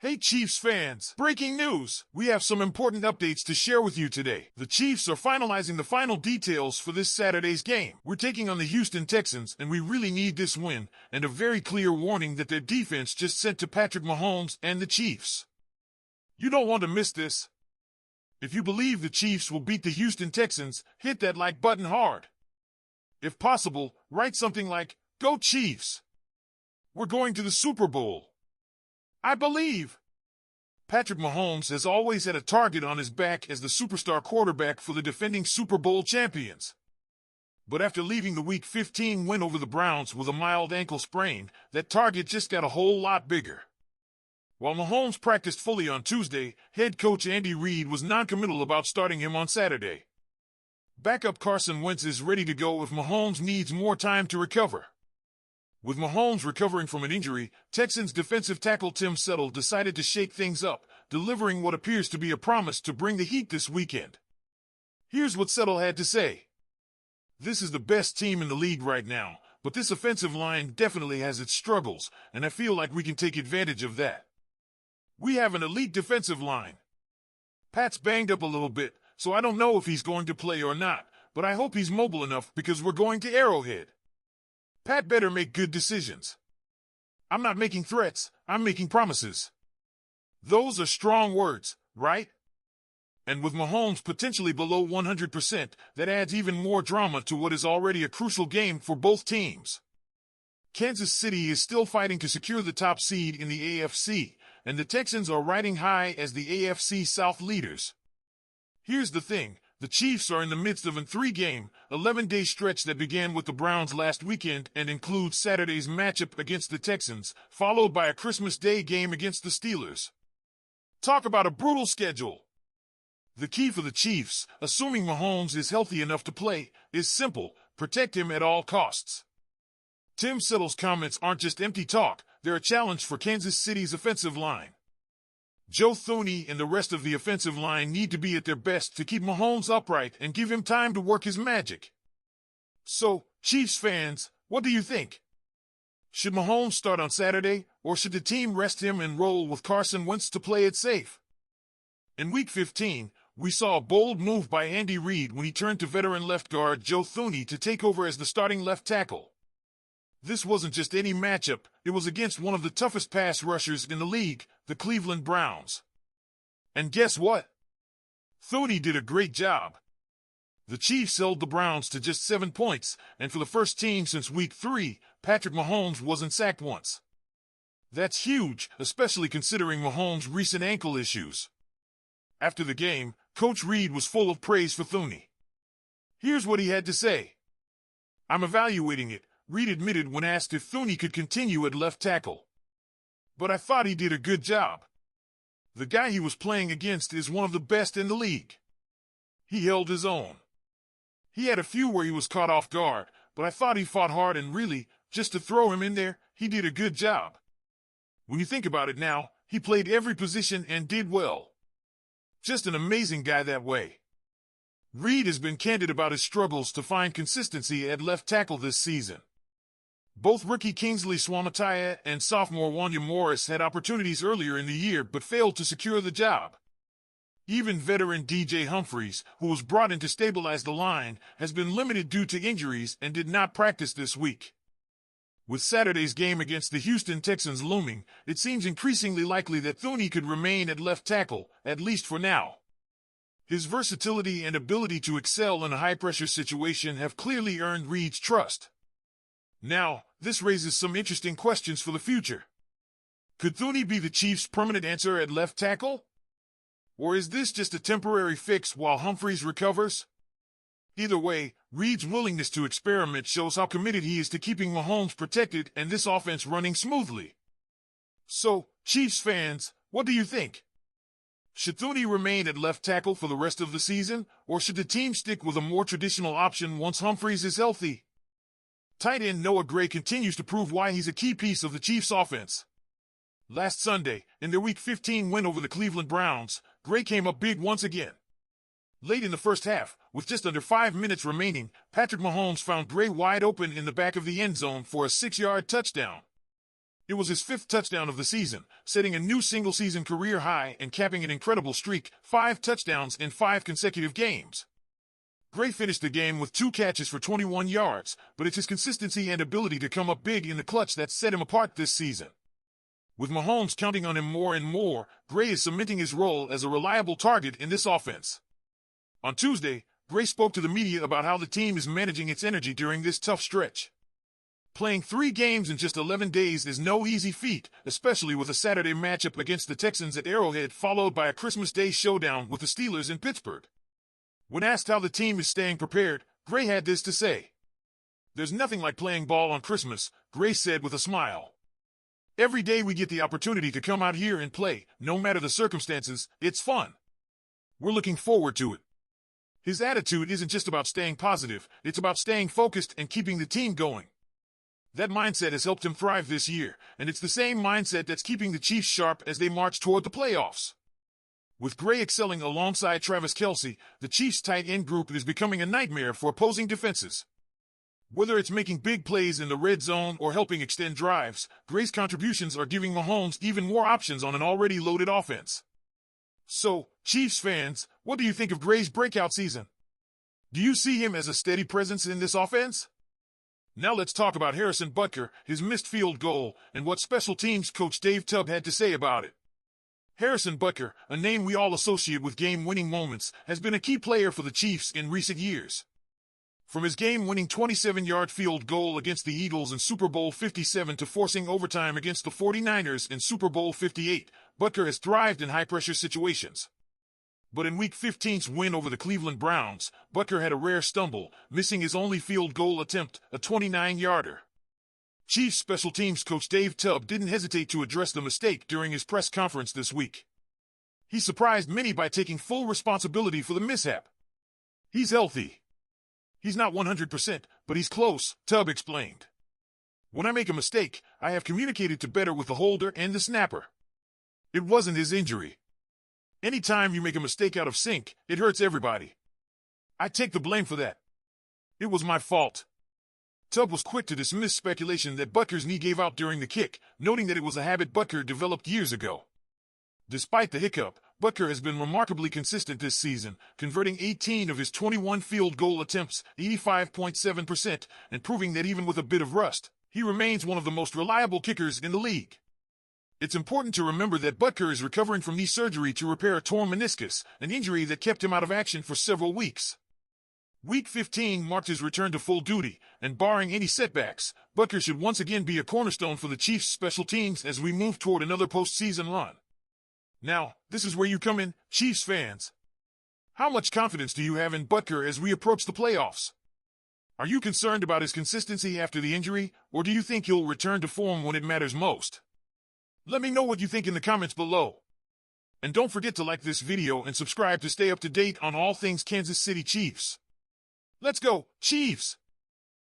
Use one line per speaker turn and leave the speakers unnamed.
Hey Chiefs fans! Breaking news! We have some important updates to share with you today. The Chiefs are finalizing the final details for this Saturday's game. We're taking on the Houston Texans, and we really need this win, and a very clear warning that their defense just sent to Patrick Mahomes and the Chiefs. You don't want to miss this. If you believe the Chiefs will beat the Houston Texans, hit that like button hard. If possible, write something like, "Go Chiefs! We're going to the Super Bowl." I believe. Patrick Mahomes has always had a target on his back as the superstar quarterback for the defending Super Bowl champions. But after leaving the Week 15 win over the Browns with a mild ankle sprain, that target just got a whole lot bigger. While Mahomes practiced fully on Tuesday, head coach Andy Reid was noncommittal about starting him on Saturday. Backup Carson Wentz is ready to go if Mahomes needs more time to recover. With Mahomes recovering from an injury, Texans defensive tackle Tim Settle decided to shake things up, delivering what appears to be a promise to bring the heat this weekend. Here's what Settle had to say. "This is the best team in the league right now, but this offensive line definitely has its struggles, and I feel like we can take advantage of that. We have an elite defensive line. Pat's banged up a little bit, so I don't know if he's going to play or not, but I hope he's mobile enough because we're going to Arrowhead. Pat better make good decisions. I'm not making threats, I'm making promises." Those are strong words, right? And with Mahomes potentially below 100%, that adds even more drama to what is already a crucial game for both teams. Kansas City is still fighting to secure the top seed in the AFC, and the Texans are riding high as the AFC South leaders. Here's the thing. The Chiefs are in the midst of a 3-game, 11-day stretch that began with the Browns last weekend and includes Saturday's matchup against the Texans, followed by a Christmas Day game against the Steelers. Talk about a brutal schedule. The key for the Chiefs, assuming Mahomes is healthy enough to play, is simple: protect him at all costs. Tim Settle's comments aren't just empty talk, they're a challenge for Kansas City's offensive line. Joe Thuney and the rest of the offensive line need to be at their best to keep Mahomes upright and give him time to work his magic. So, Chiefs fans, what do you think? Should Mahomes start on Saturday, or should the team rest him and roll with Carson Wentz to play it safe? In Week 15, we saw a bold move by Andy Reid when he turned to veteran left guard Joe Thuney to take over as the starting left tackle. This wasn't just any matchup, it was against one of the toughest pass rushers in the league, the Cleveland Browns. And guess what? Thuney did a great job. The Chiefs held the Browns to just 7 points, and for the first team since Week 3, Patrick Mahomes wasn't sacked once. That's huge, especially considering Mahomes' recent ankle issues. After the game, Coach Reid was full of praise for Thuney. Here's what he had to say. "I'm evaluating it," Reid admitted when asked if Thuney could continue at left tackle. "But I thought he did a good job. The guy he was playing against is one of the best in the league. He held his own. He had a few where he was caught off guard, but I thought he fought hard and really, just to throw him in there, he did a good job. When you think about it now, he played every position and did well. Just an amazing guy that way." Reid has been candid about his struggles to find consistency at left tackle this season. Both rookie Kingsley Suamataia and sophomore Wanya Morris had opportunities earlier in the year but failed to secure the job. Even veteran DJ Humphries, who was brought in to stabilize the line, has been limited due to injuries and did not practice this week. With Saturday's game against the Houston Texans looming, it seems increasingly likely that Thuney could remain at left tackle, at least for now. His versatility and ability to excel in a high-pressure situation have clearly earned Reid's trust. Now, this raises some interesting questions for the future. Could Thuney be the Chiefs' permanent answer at left tackle? Or is this just a temporary fix while Humphries recovers? Either way, Reid's willingness to experiment shows how committed he is to keeping Mahomes protected and this offense running smoothly. So, Chiefs fans, what do you think? Should Thuney remain at left tackle for the rest of the season, or should the team stick with a more traditional option once Humphries is healthy? Tight end Noah Gray continues to prove why he's a key piece of the Chiefs' offense. Last Sunday, in their Week 15 win over the Cleveland Browns, Gray came up big once again. Late in the first half, with just under 5 minutes remaining, Patrick Mahomes found Gray wide open in the back of the end zone for a 6-yard touchdown. It was his 5th touchdown of the season, setting a new single-season career high and capping an incredible streak, 5 touchdowns in 5 consecutive games. Gray finished the game with 2 catches for 21 yards, but it's his consistency and ability to come up big in the clutch that set him apart this season. With Mahomes counting on him more and more, Gray is cementing his role as a reliable target in this offense. On Tuesday, Gray spoke to the media about how the team is managing its energy during this tough stretch. Playing 3 games in just 11 days is no easy feat, especially with a Saturday matchup against the Texans at Arrowhead followed by a Christmas Day showdown with the Steelers in Pittsburgh. When asked how the team is staying prepared, Gray had this to say. "There's nothing like playing ball on Christmas," Gray said with a smile. "Every day we get the opportunity to come out here and play, no matter the circumstances, it's fun. We're looking forward to it." His attitude isn't just about staying positive, it's about staying focused and keeping the team going. That mindset has helped him thrive this year, and it's the same mindset that's keeping the Chiefs sharp as they march toward the playoffs. With Gray excelling alongside Travis Kelce, the Chiefs' tight end group is becoming a nightmare for opposing defenses. Whether it's making big plays in the red zone or helping extend drives, Gray's contributions are giving Mahomes even more options on an already loaded offense. So, Chiefs fans, what do you think of Gray's breakout season? Do you see him as a steady presence in this offense? Now let's talk about Harrison Butker, his missed field goal, and what special teams coach Dave Tubb had to say about it. Harrison Butker, a name we all associate with game-winning moments, has been a key player for the Chiefs in recent years. From his game-winning 27-yard field goal against the Eagles in Super Bowl 57 to forcing overtime against the 49ers in Super Bowl 58, Butker has thrived in high-pressure situations. But in Week 15's win over the Cleveland Browns, Butker had a rare stumble, missing his only field goal attempt, a 29-yarder. Chiefs special teams coach Dave Tubb didn't hesitate to address the mistake during his press conference this week. He surprised many by taking full responsibility for the mishap. "He's healthy. He's not 100%, but he's close," Tubb explained. "When I make a mistake, I have communicated to better with the holder and the snapper. It wasn't his injury. Anytime you make a mistake out of sync, it hurts everybody. I take the blame for that. It was my fault." Tubb was quick to dismiss speculation that Butker's knee gave out during the kick, noting that it was a habit Butker developed years ago. Despite the hiccup, Butker has been remarkably consistent this season, converting 18 of his 21 field goal attempts, 85.7%, and proving that even with a bit of rust, he remains one of the most reliable kickers in the league. It's important to remember that Butker is recovering from knee surgery to repair a torn meniscus, an injury that kept him out of action for several weeks. Week 15 marked his return to full duty, and barring any setbacks, Butker should once again be a cornerstone for the Chiefs' special teams as we move toward another postseason run. Now, this is where you come in, Chiefs fans. How much confidence do you have in Butker as we approach the playoffs? Are you concerned about his consistency after the injury, or do you think he'll return to form when it matters most? Let me know what you think in the comments below. And don't forget to like this video and subscribe to stay up to date on all things Kansas City Chiefs. Let's go, Chiefs!